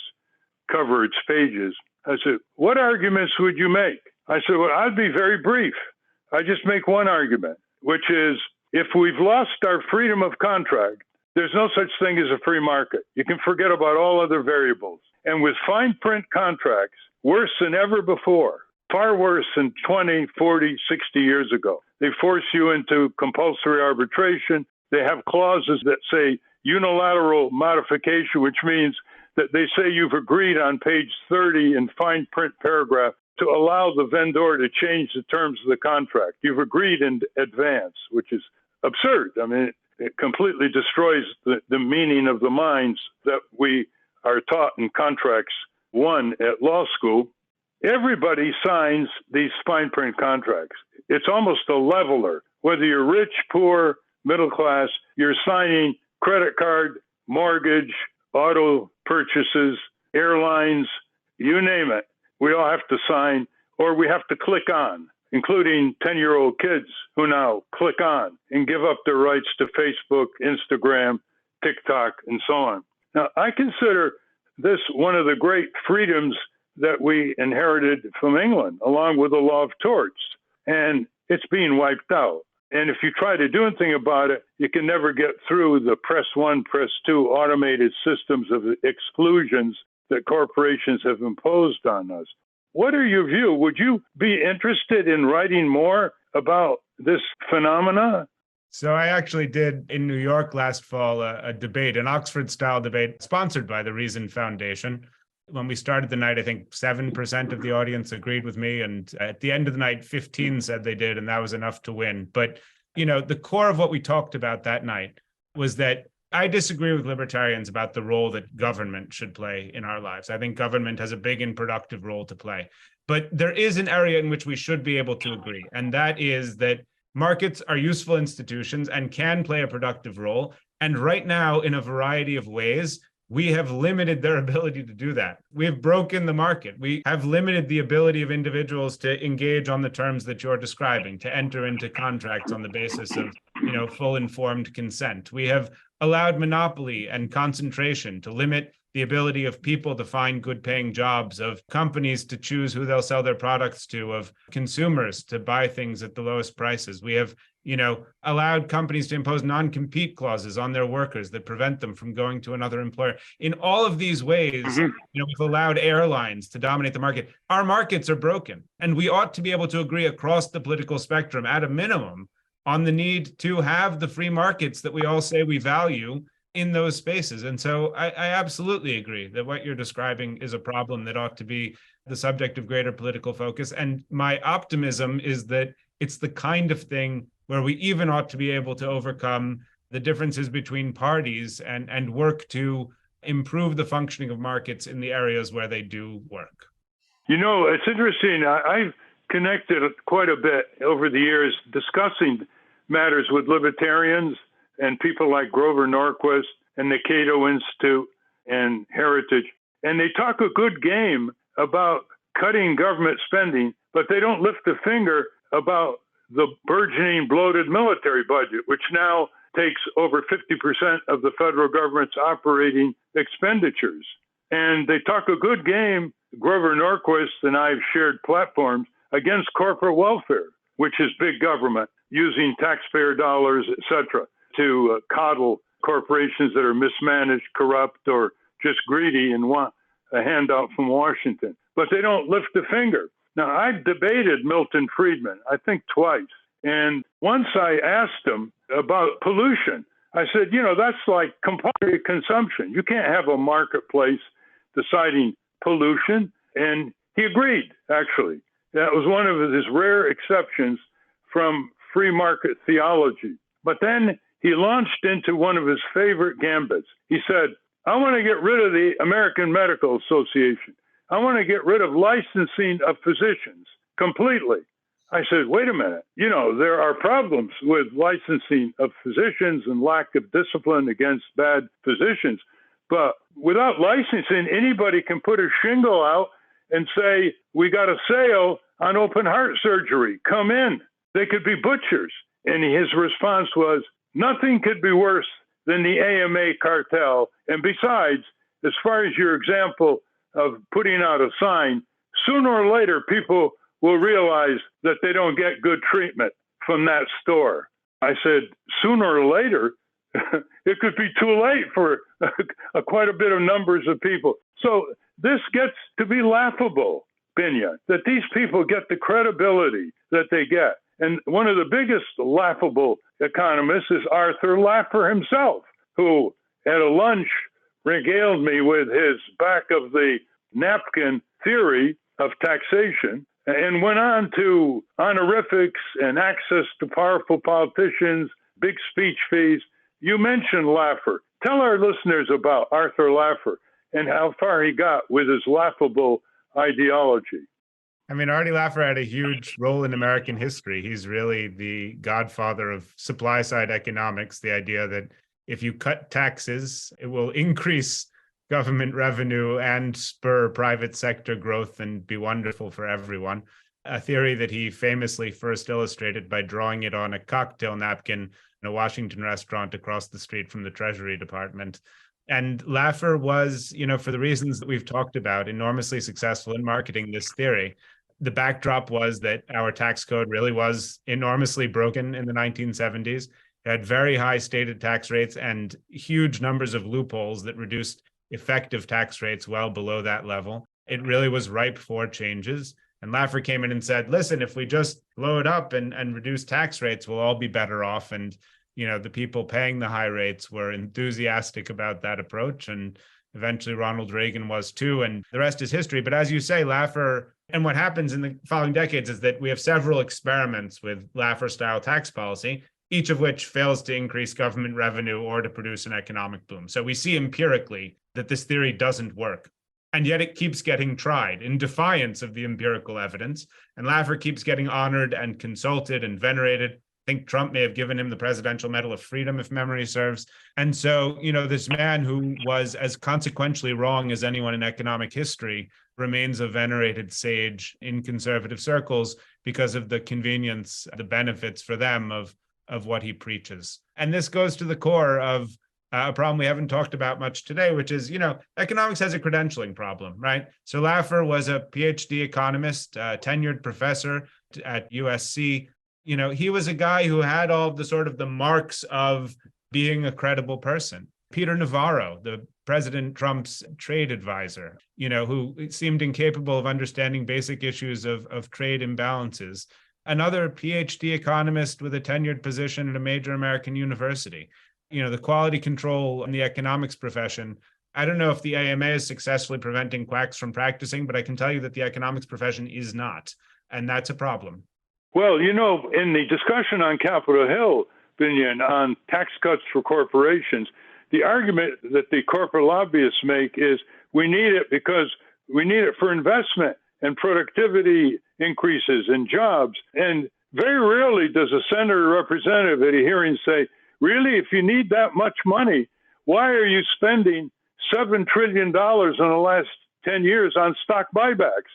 cover its pages. I said, what arguments would you make? I said, well, I'd be very brief. I just make one argument, which is if we've lost our freedom of contract, there's no such thing as a free market. You can forget about all other variables. And with fine print contracts, worse than ever before, far worse than 20, 40, 60 years ago. They force you into compulsory arbitration. They have clauses that say unilateral modification, which means that they say you've agreed on page 30 in fine print paragraph to allow the vendor to change the terms of the contract. You've agreed in advance, which is absurd. I mean, it completely destroys the meaning of the minds that we are taught in contracts 1 at law school. Everybody signs these fine print contracts. It's almost a leveler. Whether you're rich, poor, middle class, you're signing credit card, mortgage, auto purchases, airlines, you name it. We all have to sign, or we have to click on, including 10-year-old kids who now click on and give up their rights to Facebook, Instagram, TikTok, and so on. Now, I consider this one of the great freedoms that we inherited from England, along with the law of torts, and it's being wiped out. And if you try to do anything about it, you can never get through the press 1, press 2 automated systems of exclusions that corporations have imposed on us. What are your views? Would you be interested in writing more about this phenomena? So I actually did in New York last fall a debate, an Oxford-style debate sponsored by the Reason Foundation. When we started the night, I think 7% of the audience agreed with me. And at the end of the night, 15 said they did, and that was enough to win. But, you know, the core of what we talked about that night was that I disagree with libertarians about the role that government should play in our lives. I think government has a big and productive role to play. But there is an area in which we should be able to agree, and that is that markets are useful institutions and can play a productive role. And right now, in a variety of ways, we have limited their ability to do that. We have broken the market. We have limited the ability of individuals to engage on the terms that you're describing, to enter into contracts on the basis of, you know, full informed consent. We have allowed monopoly and concentration to limit the ability of people to find good paying jobs, of companies to choose who they'll sell their products to, of consumers to buy things at the lowest prices. We have allowed companies to impose non-compete clauses on their workers that prevent them from going to another employer. In all of these ways, we've allowed airlines to dominate the market. Our markets are broken, and we ought to be able to agree across the political spectrum at a minimum on the need to have the free markets that we all say we value in those spaces. And so I absolutely agree that what you're describing is a problem that ought to be the subject of greater political focus. And my optimism is that it's the kind of thing where we even ought to be able to overcome the differences between parties and work to improve the functioning of markets in the areas where they do work. It's interesting. I've connected quite a bit over the years discussing matters with libertarians and people like Grover Norquist and the Cato Institute and Heritage. And they talk a good game about cutting government spending, but they don't lift a finger about the burgeoning bloated military budget, which now takes over 50% of the federal government's operating expenditures. And they talk a good game, Grover Norquist and I have shared platforms against corporate welfare, which is big government, using taxpayer dollars, et cetera, to coddle corporations that are mismanaged, corrupt, or just greedy and want a handout from Washington. But they don't lift a finger. Now, I've debated Milton Friedman, I think twice. And once I asked him about pollution, I said, that's like compulsory consumption. You can't have a marketplace deciding pollution. And he agreed, actually. That was one of his rare exceptions from free market theology. But then he launched into one of his favorite gambits. He said, I want to get rid of the American Medical Association. I want to get rid of licensing of physicians completely. I said, wait a minute. There are problems with licensing of physicians and lack of discipline against bad physicians. But without licensing, anybody can put a shingle out and say, we got a sale on open heart surgery. Come in. They could be butchers. And his response was, nothing could be worse than the AMA cartel. And besides, as far as your example of putting out a sign, sooner or later, people will realize that they don't get good treatment from that store. I said, sooner or later, it could be too late for quite a bit of numbers of people. So this gets to be laughable, Binya, that these people get the credibility that they get. And one of the biggest laughable economists is Arthur Laffer himself, who at a lunch regaled me with his back of the napkin theory of taxation and went on to honorifics and access to powerful politicians, big speech fees. You mentioned Laffer. Tell our listeners about Arthur Laffer and how far he got with his laughable ideology. Artie Laffer had a huge role in American history. He's really the godfather of supply side economics, the idea that if you cut taxes, it will increase government revenue and spur private sector growth and be wonderful for everyone. A theory that he famously first illustrated by drawing it on a cocktail napkin in a Washington restaurant across the street from the Treasury Department. And Laffer was, for the reasons that we've talked about, enormously successful in marketing this theory. The backdrop was that our tax code really was enormously broken in the 1970s. It had very high stated tax rates and huge numbers of loopholes that reduced effective tax rates well below that level. It really was ripe for changes. And Laffer came in and said, listen, if we just blow it up and reduce tax rates, we'll all be better off. And, the people paying the high rates were enthusiastic about that approach. And eventually Ronald Reagan was too. And the rest is history. But as you say, Laffer, and what happens in the following decades is that we have several experiments with Laffer-style tax policy, each of which fails to increase government revenue or to produce an economic boom. So we see empirically that this theory doesn't work. And yet it keeps getting tried in defiance of the empirical evidence. And Laffer keeps getting honored and consulted and venerated. I think Trump may have given him the Presidential Medal of Freedom, if memory serves. And so, this man who was as consequentially wrong as anyone in economic history remains a venerated sage in conservative circles because of the convenience, the benefits for them of what he preaches. And this goes to the core of a problem we haven't talked about much today, which is, economics has a credentialing problem, right? So Laffer was a PhD economist, tenured professor at USC. He was a guy who had all of the sort of the marks of being a credible person. Peter Navarro, the President Trump's trade advisor, who seemed incapable of understanding basic issues of trade imbalances. Another PhD economist with a tenured position at a major American university. The quality control in the economics profession. I don't know if the AMA is successfully preventing quacks from practicing, but I can tell you that the economics profession is not. And that's a problem. Well, in the discussion on Capitol Hill, Binyamin, on tax cuts for corporations, the argument that the corporate lobbyists make is we need it because we need it for investment and productivity increases and jobs. And very rarely does a senator or representative at a hearing say, really, if you need that much money, why are you spending $7 trillion in the last 10 years on stock buybacks,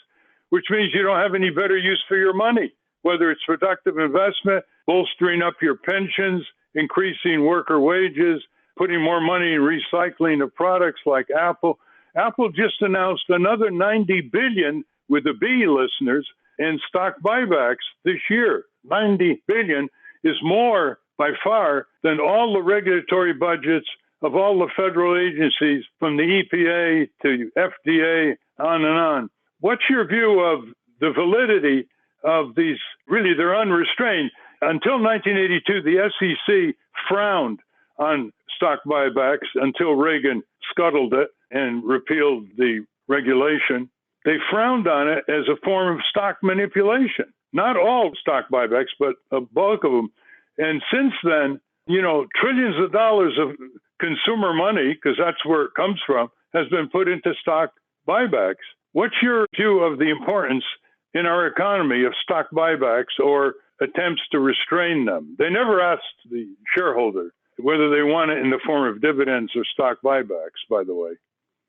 which means you don't have any better use for your money, whether it's productive investment, bolstering up your pensions, increasing worker wages, putting more money in recycling of products like Apple. Apple just announced another $90 billion with a B, listeners, in stock buybacks this year. $90 billion is more by far than all the regulatory budgets of all the federal agencies, from the EPA to FDA, on and on. What's your view of the validity of these? Really, they're unrestrained. Until 1982, the SEC frowned on stock buybacks until Reagan scuttled it and repealed the regulation. They frowned on it as a form of stock manipulation. Not all stock buybacks, but a bulk of them. And since then, trillions of dollars of consumer money, because that's where it comes from, has been put into stock buybacks. What's your view of the importance in our economy of stock buybacks or attempts to restrain them? They never asked the shareholder whether they want it in the form of dividends or stock buybacks, by the way.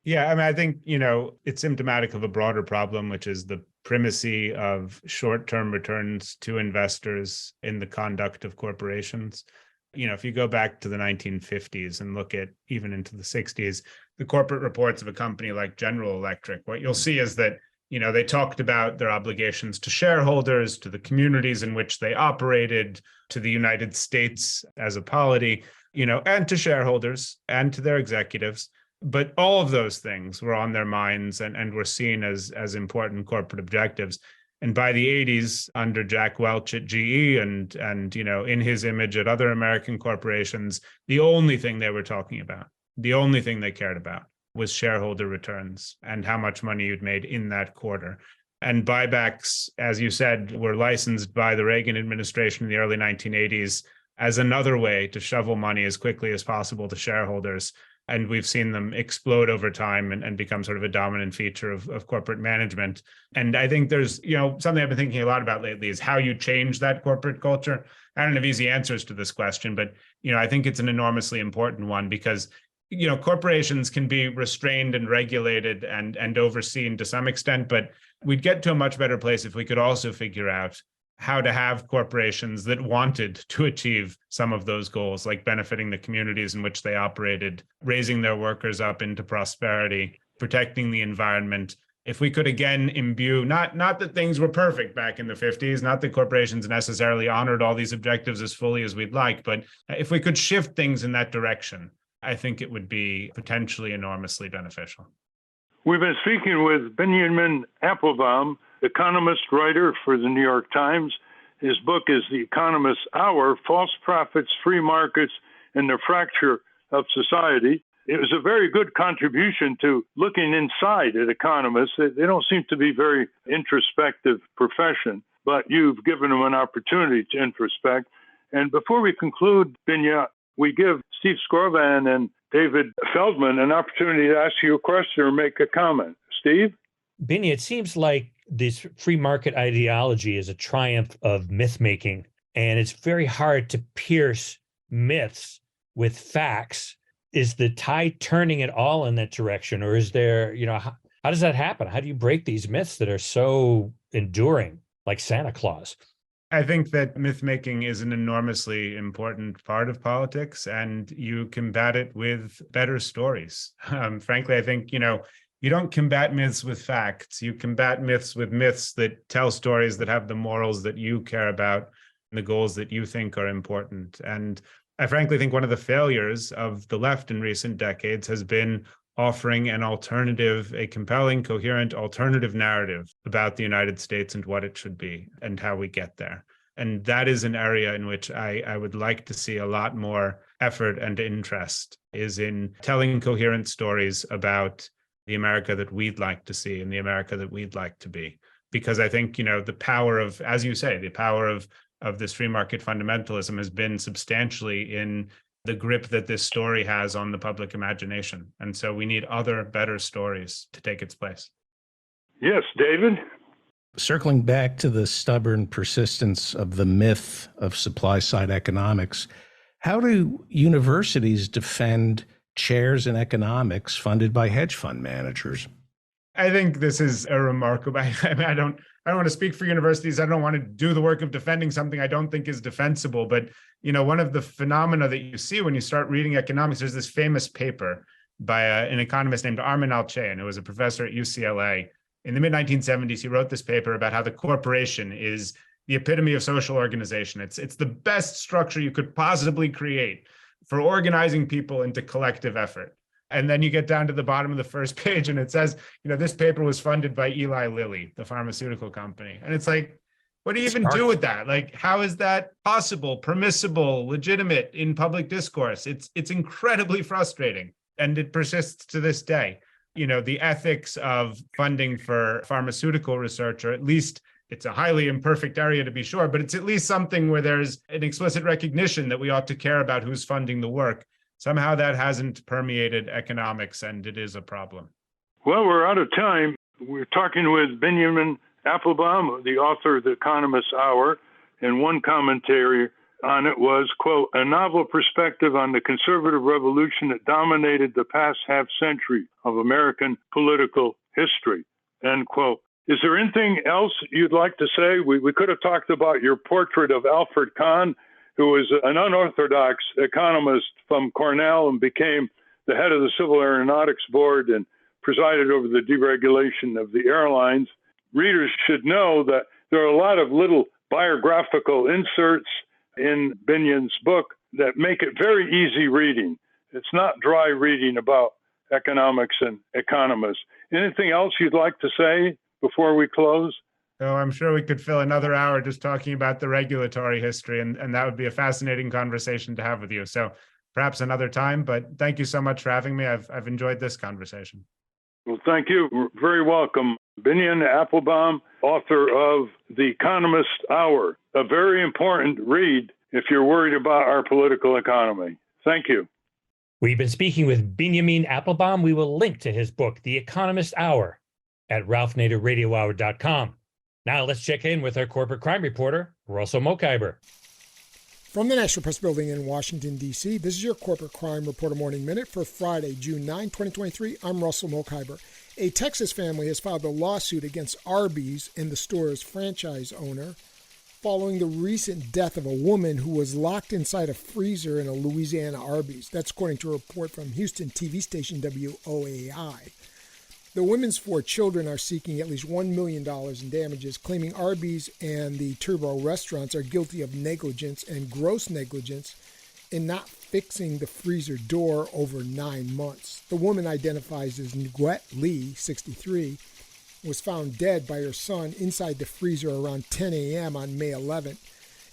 Yeah, I think, it's symptomatic of a broader problem, which is the primacy of short-term returns to investors in the conduct of corporations. If you go back to the 1950s and look at even into the 60s, the corporate reports of a company like General Electric, what you'll see is that, they talked about their obligations to shareholders, to the communities in which they operated, to the United States as a polity, and to shareholders and to their executives. But all of those things were on their minds and were seen as important corporate objectives. And by the 80s, under Jack Welch at GE and in his image at other American corporations, the only thing they were talking about, the only thing they cared about was shareholder returns and how much money you'd made in that quarter. And buybacks, as you said, were licensed by the Reagan administration in the early 1980s as another way to shovel money as quickly as possible to shareholders. And we've seen them explode over time and become sort of a dominant feature of corporate management. And I think there's, something I've been thinking a lot about lately is how you change that corporate culture. I don't have easy answers to this question, but, I think it's an enormously important one because, corporations can be restrained and regulated and overseen to some extent, but we'd get to a much better place if we could also figure out how to have corporations that wanted to achieve some of those goals, like benefiting the communities in which they operated, raising their workers up into prosperity, protecting the environment. If we could again imbue, not that things were perfect back in the 50s, not that corporations necessarily honored all these objectives as fully as we'd like, but if we could shift things in that direction, I think it would be potentially enormously beneficial. We've been speaking with Binyamin Applebaum, economist, writer for the New York Times. His book is The Economists Hour, False Profits, Free Markets, and the Fracture of Society. It was a very good contribution to looking inside at economists. They don't seem to be very introspective profession, but you've given them an opportunity to introspect. And before we conclude, Binya, we give Steve Skrovan and David Feldman an opportunity to ask you a question or make a comment. Steve? Binya, it seems like this free market ideology is a triumph of myth making, and it's very hard to pierce myths with facts. Is the tide turning at all in that direction, or is there, how does that happen? How do you break these myths that are so enduring, like Santa Claus? I think that myth making is an enormously important part of politics, and you combat it with better stories. Frankly, I think, you don't combat myths with facts. You combat myths with myths that tell stories that have the morals that you care about. the goals that you think are important. And I frankly think one of the failures of the left in recent decades has been offering an alternative, a compelling, coherent alternative narrative about the United States and what it should be and how we get there. And that is an area in which I would like to see a lot more effort and interest, is in telling coherent stories about the America that we'd like to see and the America that we'd like to be. Because I think, the power of, as you say, the power of this free market fundamentalism has been substantially in the grip that this story has on the public imagination. And so we need other, better stories to take its place. Yes, David? Circling back to the stubborn persistence of the myth of supply-side economics, how do universities defend chairs in economics funded by hedge fund managers? I think this is a remarkable, I don't want to speak for universities. I don't want to do the work of defending something I don't think is defensible. But, one of the phenomena that you see when you start reading economics, there's this famous paper by an economist named Armin Alchian, who was a professor at UCLA. In the mid-1970s, he wrote this paper about how the corporation is the epitome of social organization. It's the best structure you could possibly create for organizing people into collective effort. And then you get down to the bottom of the first page and it says, this paper was funded by Eli Lilly, the pharmaceutical company. And it's like, what do you even do with that? Like, how is that possible, permissible, legitimate in public discourse? It's incredibly frustrating. And it persists to this day. The ethics of funding for pharmaceutical research, or at least it's a highly imperfect area to be sure, but it's at least something where there's an explicit recognition that we ought to care about who's funding the work. Somehow that hasn't permeated economics, and it is a problem. Well, we're out of time. We're talking with Binyamin Applebaum, the author of the Economists Hour, and one commentary on it was, quote, a novel perspective on the conservative revolution that dominated the past half century of American political history, end quote. Is there anything else you'd like to say? We could have talked about your portrait of Alfred Kahn, who was an unorthodox economist from Cornell and became the head of the Civil Aeronautics Board and presided over the deregulation of the airlines. Readers should know that there are a lot of little biographical inserts in Binyamin's book that make it very easy reading. It's not dry reading about economics and economists. Anything else you'd like to say before we close? So I'm sure we could fill another hour just talking about the regulatory history, and that would be a fascinating conversation to have with you. So perhaps another time, but thank you so much for having me. I've enjoyed this conversation. Well, thank you. We're very welcome. Binyamin Applebaum, author of The Economist Hour, a very important read if you're worried about our political economy. Thank you. We've been speaking with Binyamin Applebaum. We will link to his book, The Economist Hour, at ralphnaderradiohour.com. Now let's check in with our corporate crime reporter, Russell Mokhiber. From the National Press Building in Washington, D.C., this is your Corporate Crime Reporter Morning Minute for Friday, June 9, 2023. I'm Russell Mokhiber. A Texas family has filed a lawsuit against Arby's and the store's franchise owner following the recent death of a woman who was locked inside a freezer in a Louisiana Arby's. That's according to a report from Houston TV station WOAI. The women's 4 children are seeking at least $1 million in damages, claiming Arby's and the Turbo restaurants are guilty of negligence and gross negligence in not fixing the freezer door over 9 months. The woman, identifies as Nguet Lee, 63, was found dead by her son inside the freezer around 10 a.m. on May 11th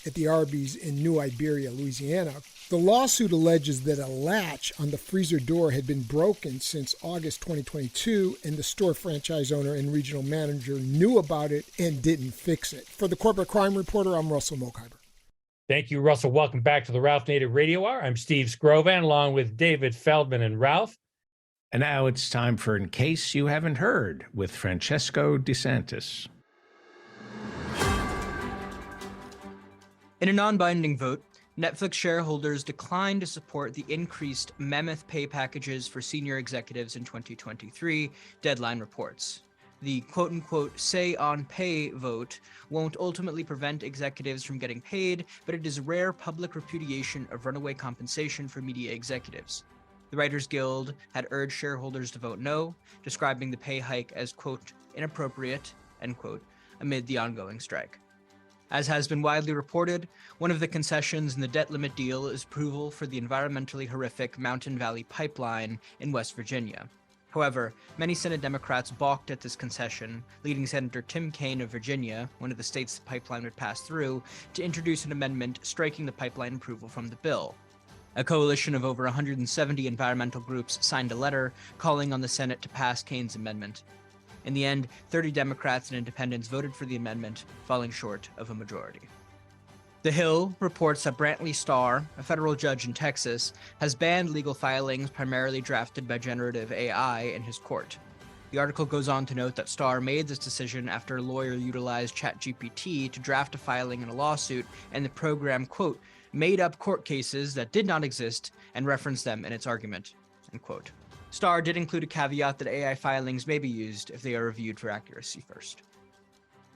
at the Arby's in New Iberia, Louisiana. The lawsuit alleges that a latch on the freezer door had been broken since August 2022, and the store franchise owner and regional manager knew about it and didn't fix it. For the Corporate Crime Reporter, I'm Russell Mokhiber. Thank you, Russell. Welcome back to the Ralph Nader Radio Hour. I'm Steve Scrovan, along with David Feldman and Ralph. And now it's time for In Case You Haven't Heard with Francesco DeSantis. In a non-binding vote, Netflix shareholders declined to support the increased mammoth pay packages for senior executives in 2023, Deadline reports. The quote-unquote say on pay vote won't ultimately prevent executives from getting paid, but it is rare public repudiation of runaway compensation for media executives. The Writers Guild had urged shareholders to vote no, describing the pay hike as, quote, inappropriate, end quote, amid the ongoing strike. As has been widely reported, one of the concessions in the debt limit deal is approval for the environmentally horrific Mountain Valley Pipeline in West Virginia. However, many Senate Democrats balked at this concession, leading Senator Tim Kaine of Virginia, one of the states the pipeline would pass through, to introduce an amendment striking the pipeline approval from the bill. A coalition of over 170 environmental groups signed a letter calling on the Senate to pass Kaine's amendment. In the end, 30 Democrats and independents voted for the amendment, falling short of a majority. The Hill reports that Brantley Starr, a federal judge in Texas, has banned legal filings primarily drafted by generative AI in his court. The article goes on to note that Starr made this decision after a lawyer utilized ChatGPT to draft a filing in a lawsuit, and the program, quote, made up court cases that did not exist and referenced them in its argument, end quote. Starr did include a caveat that AI filings may be used if they are reviewed for accuracy first.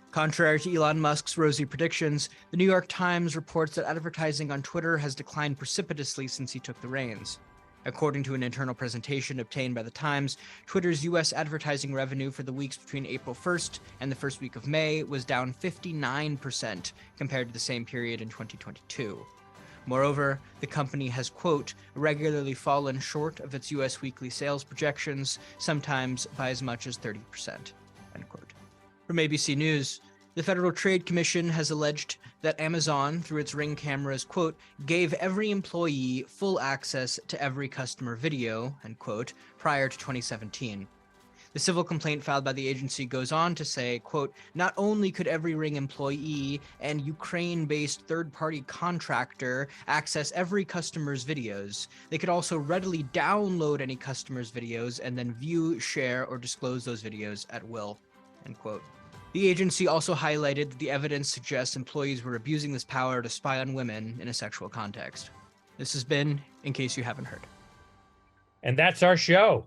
Contrary to Elon Musk's rosy predictions, the New York Times reports that advertising on Twitter has declined precipitously since he took the reins. According to an internal presentation obtained by the Times, Twitter's U.S. advertising revenue for the weeks between April 1st and the first week of May was down 59% compared to the same period in 2022. Moreover, the company has, quote, regularly fallen short of its U.S. weekly sales projections, sometimes by as much as 30%, end quote. From ABC News, the Federal Trade Commission has alleged that Amazon, through its Ring cameras, quote, gave every employee full access to every customer video, end quote, prior to 2017. The civil complaint filed by the agency goes on to say, quote, not only could every Ring employee and Ukraine-based third-party contractor access every customer's videos, they could also readily download any customer's videos and then view, share, or disclose those videos at will, end quote. The agency also highlighted that the evidence suggests employees were abusing this power to spy on women in a sexual context. This has been In Case You Haven't Heard. And that's our show.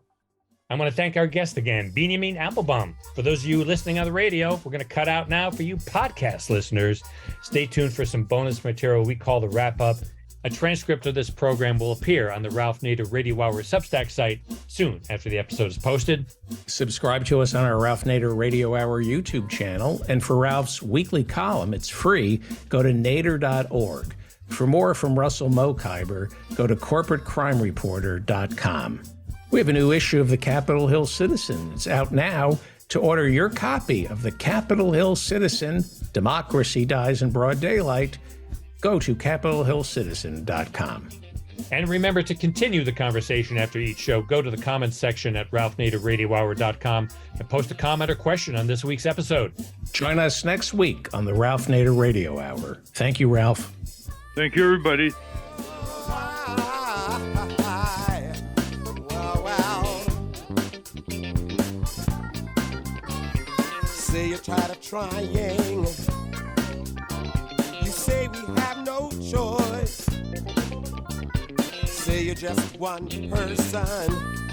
I want to thank our guest again, Binyamin Applebaum. For those of you listening on the radio, we're going to cut out now for you podcast listeners. Stay tuned for some bonus material we call the wrap-up. A transcript of this program will appear on the Ralph Nader Radio Hour Substack site soon after the episode is posted. Subscribe to us on our Ralph Nader Radio Hour YouTube channel. And for Ralph's weekly column, it's free. Go to nader.org. For more from Russell Mokhiber, go to corporatecrimereporter.com. We have a new issue of the Capitol Hill Citizen. It's out now. To order your copy of the Capitol Hill Citizen, Democracy Dies in Broad Daylight, go to capitolhillcitizen.com. And remember to continue the conversation after each show. Go to the comments section at ralphnaderradiohour.com and post a comment or question on this week's episode. Join us next week on the Ralph Nader Radio Hour. Thank you, Ralph. Thank you, everybody. Say you're tired of trying. You say we have no choice. Say you're just one person.